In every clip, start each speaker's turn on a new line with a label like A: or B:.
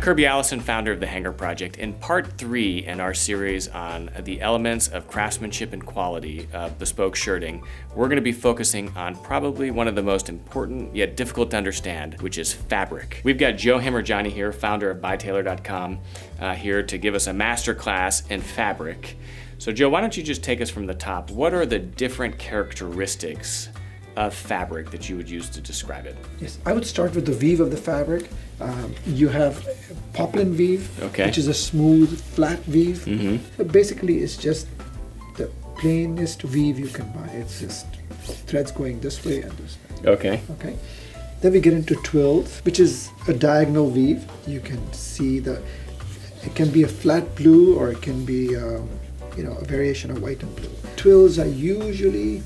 A: Kirby Allison, founder of the Hanger Project. In part 3 in our series on the elements of craftsmanship and quality of bespoke shirting, we're going to be focusing on probably one of the most important yet difficult to understand, which is fabric. We've got Joe Hemrajani here, founder of MyTailor.com, here to give us a master class in fabric. So Joe, why don't you just take us from the top? What are the different characteristics of fabric that you would use to describe it?
B: Yes, I would start with the weave of the fabric. You have Poplin Weave, which is a smooth, flat weave. So basically, it's just the plainest weave you can buy. It's just threads going this way and this way. Okay. Then we get into twills, which is a diagonal weave. You can see it can be a flat blue, or it can be a variation of white and blue. Twills are usually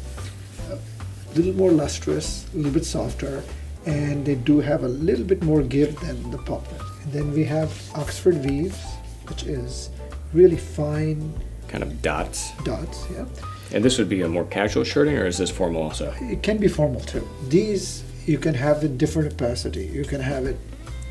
B: a little more lustrous, a little bit softer, and they do have a little bit more give than the poplin. And then we have Oxford weaves, which is really fine.
A: Kind of dots.
B: Dots, yeah.
A: And this would be a more casual shirting, or is this formal also?
B: It can be formal too. These you can have in different opacity. You can have it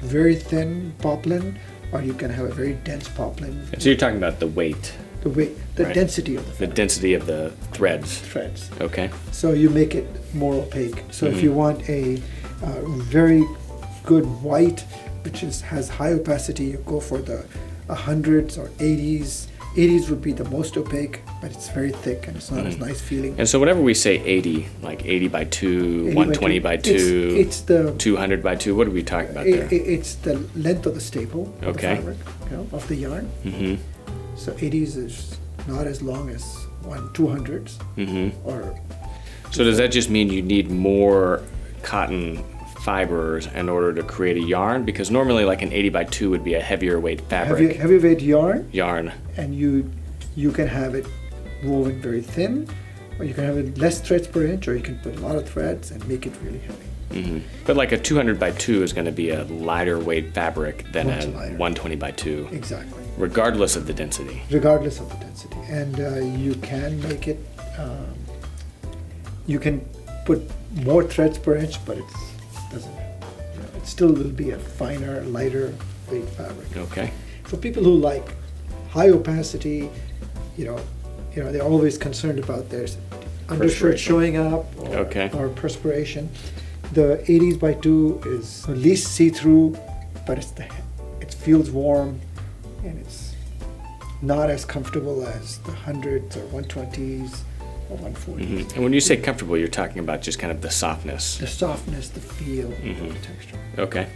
B: very thin poplin, or you can have a very dense poplin.
A: And so you're talking about the weight.
B: The density of the fabric.
A: The density of the threads. Okay.
B: So you make it more opaque. So if you want a very good white, which has high opacity, you go for the 100s or 80s. 80s would be the most opaque, but it's very thick and it's not as nice feeling.
A: And so whenever we say 80, like 80 by 2, 120 by 2,
B: it's the
A: 200 by 2, what are we talking about there?
B: It's the length of the staple of the fabric, of the yarn. So 80s is not as long as 200s.
A: So does that just mean you need more cotton fibers in order to create a yarn? Because normally like an 80 by 2 would be a heavier weight fabric.
B: Heavyweight yarn.
A: And
B: you can have it woven very thin, or you can have it less threads per inch, or you can put a lot of threads and make it really heavy.
A: But like a 200 by 2 is going to be a lighter weight fabric than a 120 by 2.
B: Exactly.
A: Regardless of the density.
B: Regardless of the density. And you can make it, you can put more threads per inch, but it still will be a finer, lighter weight fabric.
A: Okay.
B: For people who like high opacity, they're always concerned about their undershirt showing up or perspiration. The 80s by 2 is at least see-through, but it feels warm, and it's not as comfortable as the 100s or 120s or 140s.
A: And when you say comfortable, you're talking about just kind of the softness.
B: The softness, the feel, the texture.
A: Okay.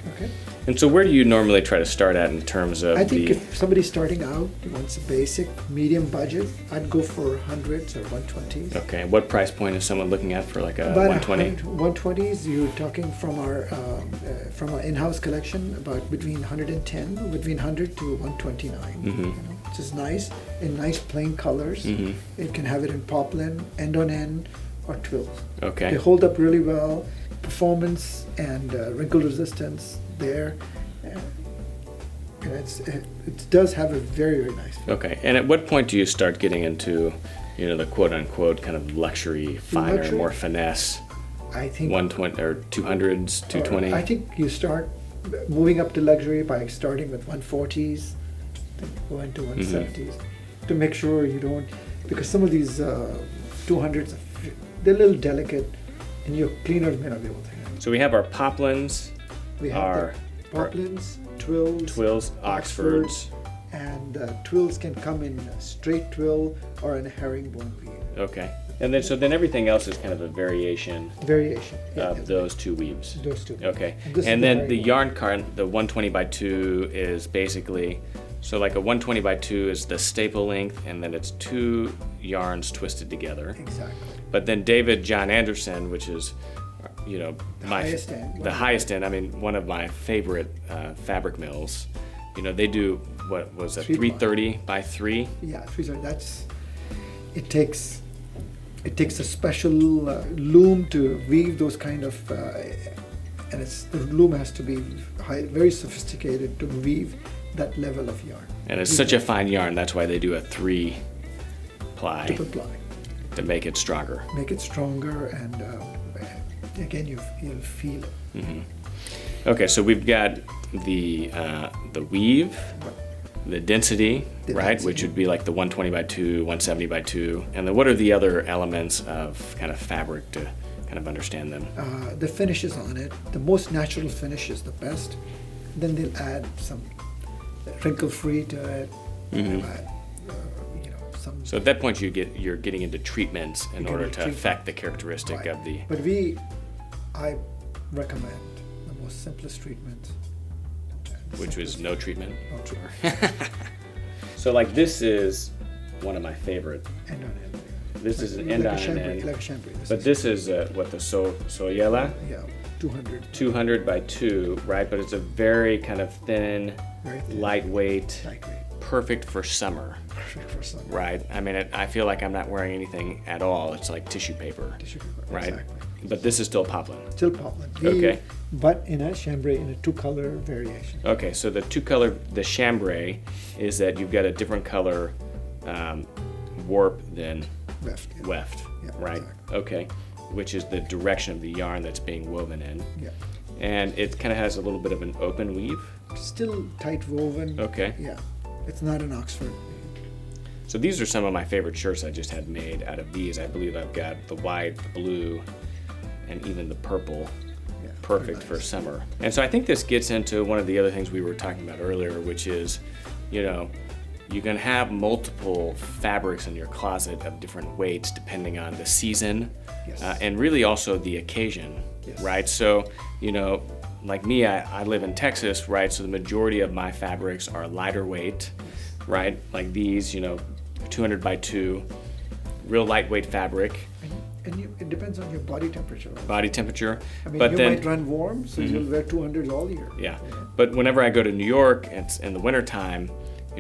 A: And so where do you normally try to start at in terms of
B: I think if somebody's starting out, wants a basic, medium budget, I'd go for 100s or 120s.
A: Okay. What price point is someone looking at for like a 120?
B: 120s, you're talking from our in-house collection, about between 100 to 129. Which is nice, in nice plain colors. It can have it in poplin, end on end, or twills.
A: Okay.
B: They hold up really well. Performance and wrinkle resistance there. And it does have a very, very nice feel.
A: Okay. And at what point do you start getting into, the quote-unquote kind of luxury, finer, more finesse?
B: I think
A: 120 or 200s, 220.
B: I think you start moving up to luxury by starting with 140s, then go into 170s to make sure you don't, because some of these 200s, they're a little delicate, and your cleaners may not be able to handle.
A: So we have our poplins.
B: We have our poplins,
A: twills, Oxfords.
B: And twills can come in a straight twill or in a herringbone weave.
A: Okay. And then everything else is kind of a variation of those two weaves.
B: Those two.
A: Okay. And then the yarn card, the 120 by 2 is basically, so like a 120 by 2 is the staple length, and then it's 2 yarns twisted together.
B: Exactly.
A: But then David John Anderson, which is,
B: the highest end.
A: The highest end. I mean, one of my favorite fabric mills. They do what was it, 330 by 3? Yeah,
B: 330. It takes a special loom to weave those kind of, and the loom has to be very sophisticated to weave that level of yarn.
A: And it's such a fine yarn, that's why they do a 3 ply.
B: Triple ply.
A: To make it stronger.
B: Make it stronger, and again, you'll feel it.
A: Okay, so we've got the weave, the density, right, which would be like the 120 by 2, 170 by 2, and then what are the other elements of kind of fabric to kind of understand them?
B: The finishes on it. The most natural finish is the best. Then they'll add some wrinkle-free to it. They'll add, some.
A: So at that point, you're getting into treatments in order to affect the characteristic of the.
B: But I recommend the most simplest treatment.
A: Which was no treatment.
B: No treatment.
A: So like this is one of my favorite.
B: End on end.
A: This is an end on end.
B: Like a chambray.
A: But this is what the Soyela?
B: Yeah, 200.
A: 200 by 2, right? But it's a very kind of thin, lightweight, perfect for summer.
B: Perfect for summer.
A: Right. I mean, I feel like I'm not wearing anything at all. It's like tissue paper.
B: Tissue paper.
A: Right.
B: Exactly.
A: But this is still poplin.
B: Still poplin.
A: Okay.
B: But in a chambray in a 2-color variation.
A: Okay, so the chambray is that you've got a different color warp than weft,
B: yeah,
A: right?
B: Exactly.
A: Okay, which is the direction of the yarn that's being woven in.
B: Yeah.
A: And it kind of has a little bit of an open weave.
B: Still tight woven.
A: Okay.
B: Yeah, it's not an Oxford.
A: So these are some of my favorite shirts I just had made out of these. I believe I've got the white, the blue, and even the purple.
B: Yeah,
A: perfect for summer. And so I think this gets into one of the other things we were talking about earlier, which is, you can have multiple fabrics in your closet of different weights depending on the season, and really also the occasion, right? So, like me, I live in Texas, right? So the majority of my fabrics are lighter weight, right? Like these, 200 by 2, real lightweight fabric.
B: And it depends on your body temperature.
A: Body temperature.
B: I mean,
A: but
B: you
A: then,
B: might run warm, so you'll wear 200s all year.
A: Yeah. But whenever I go to New York, it's in the wintertime,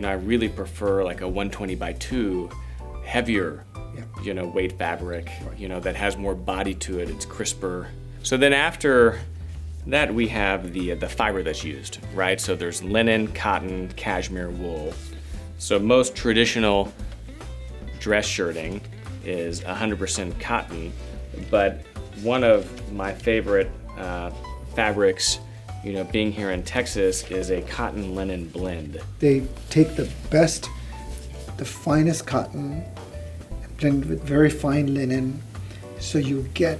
A: I really prefer like a 120 by 2 heavier, weight fabric, that has more body to it. It's crisper. So then after that, we have the fiber that's used, right? So there's linen, cotton, cashmere, wool. So most traditional dress shirting is 100% cotton, but one of my favorite fabrics, being here in Texas, is a cotton linen blend.
B: They take the finest cotton, blend with very fine linen, so you get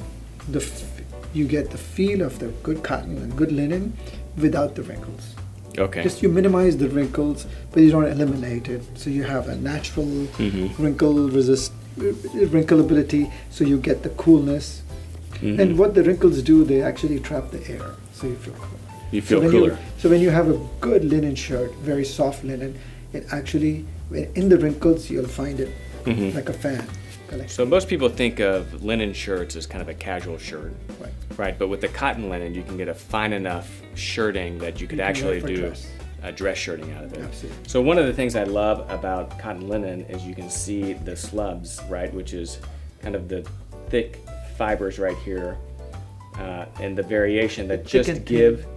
B: the feel of the good cotton and good linen without the wrinkles.
A: Okay.
B: Just you minimize the wrinkles, but you don't eliminate it. So you have a natural wrinkleability, so you get the coolness. And what the wrinkles do, they actually trap the air, so you feel cooler.
A: You feel cooler.
B: So when you have a good linen shirt, very soft linen, it actually, in the wrinkles, you'll find it like a fan.
A: So most people think of linen shirts as kind of a casual shirt, right? But with the cotton linen, you can get a fine enough shirting that you could actually do a dress shirting out of it.
B: Absolutely.
A: So one of the things I love about cotton linen is you can see the slubs, right, which is kind of the thick fibers right here, and the variation that just give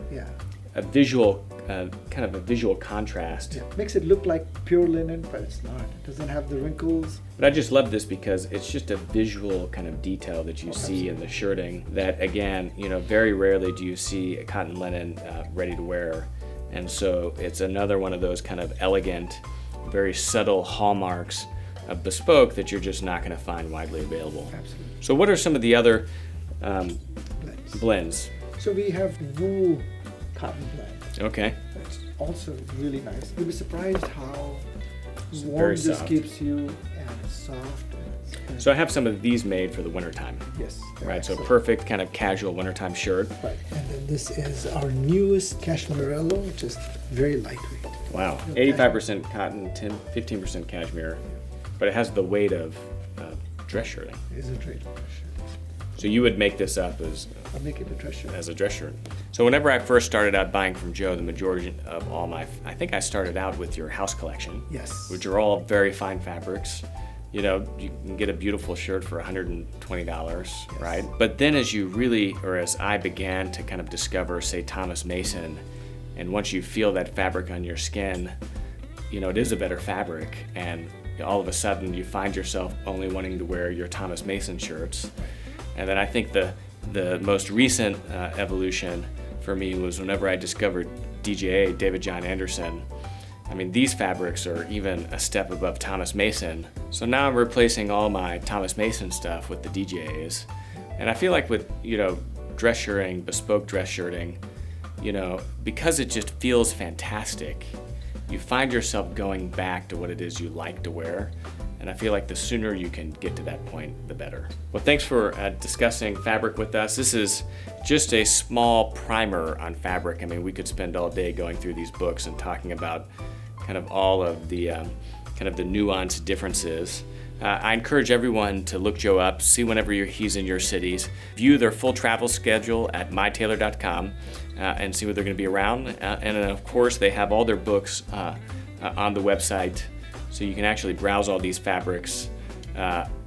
A: a visual, kind of a visual contrast.
B: Yeah. Makes it look like pure linen, but it's not. It doesn't have the wrinkles.
A: But I just love this because it's just a visual kind of detail that you see in the shirting that, again, very rarely do you see a cotton linen ready to wear. And so it's another one of those kind of elegant, very subtle hallmarks of bespoke that you're just not going to find widely available.
B: Absolutely.
A: So what are some of the other blends?
B: So we have wool cotton blend.
A: Okay.
B: That's also really nice. You'll be surprised how warm this keeps you, and it's soft.
A: So I have some of these made for the wintertime.
B: Yes.
A: Right, so perfect kind of casual wintertime shirt.
B: Right, and then this is our newest cashmere, which is very lightweight.
A: Wow, 85% cotton, 15% cashmere, but it has the weight of dress shirting.
B: It is a dress shirt.
A: So you would make this up as
B: I'll make it a dress shirt.
A: As a dress shirt. So whenever I first started out buying from Joe, the majority of all I think I started out with your house collection.
B: Yes.
A: Which are all very fine fabrics. You can get a beautiful shirt for $120, right? But then as I began to kind of discover, say, Thomas Mason, and once you feel that fabric on your skin, it is a better fabric, and all of a sudden you find yourself only wanting to wear your Thomas Mason shirts. And then I think the most recent evolution for me was whenever I discovered DJA, David John Anderson. I mean, these fabrics are even a step above Thomas Mason. So now I'm replacing all my Thomas Mason stuff with the DJAs. And I feel like with, dress shirting, bespoke dress shirting, because it just feels fantastic, you find yourself going back to what it is you like to wear. And I feel like the sooner you can get to that point, the better. Well, thanks for discussing fabric with us. This is just a small primer on fabric. I mean, we could spend all day going through these books and talking about kind of all of the the nuanced differences. I encourage everyone to look Joe up, see whenever he's in your cities, view their full travel schedule at mytailor.com and see where they're going to be around. And then, of course, they have all their books on the website, so you can actually browse all these fabrics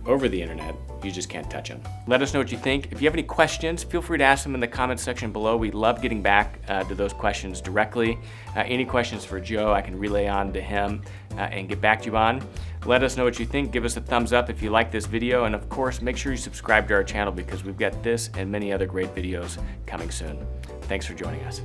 A: over the internet. You just can't touch them. Let us know what you think. If you have any questions, feel free to ask them in the comments section below. We love getting back to those questions directly. Any questions for Joe, I can relay on to him and get back to you on. Let us know what you think. Give us a thumbs up if you like this video. And of course, make sure you subscribe to our channel because we've got this and many other great videos coming soon. Thanks for joining us.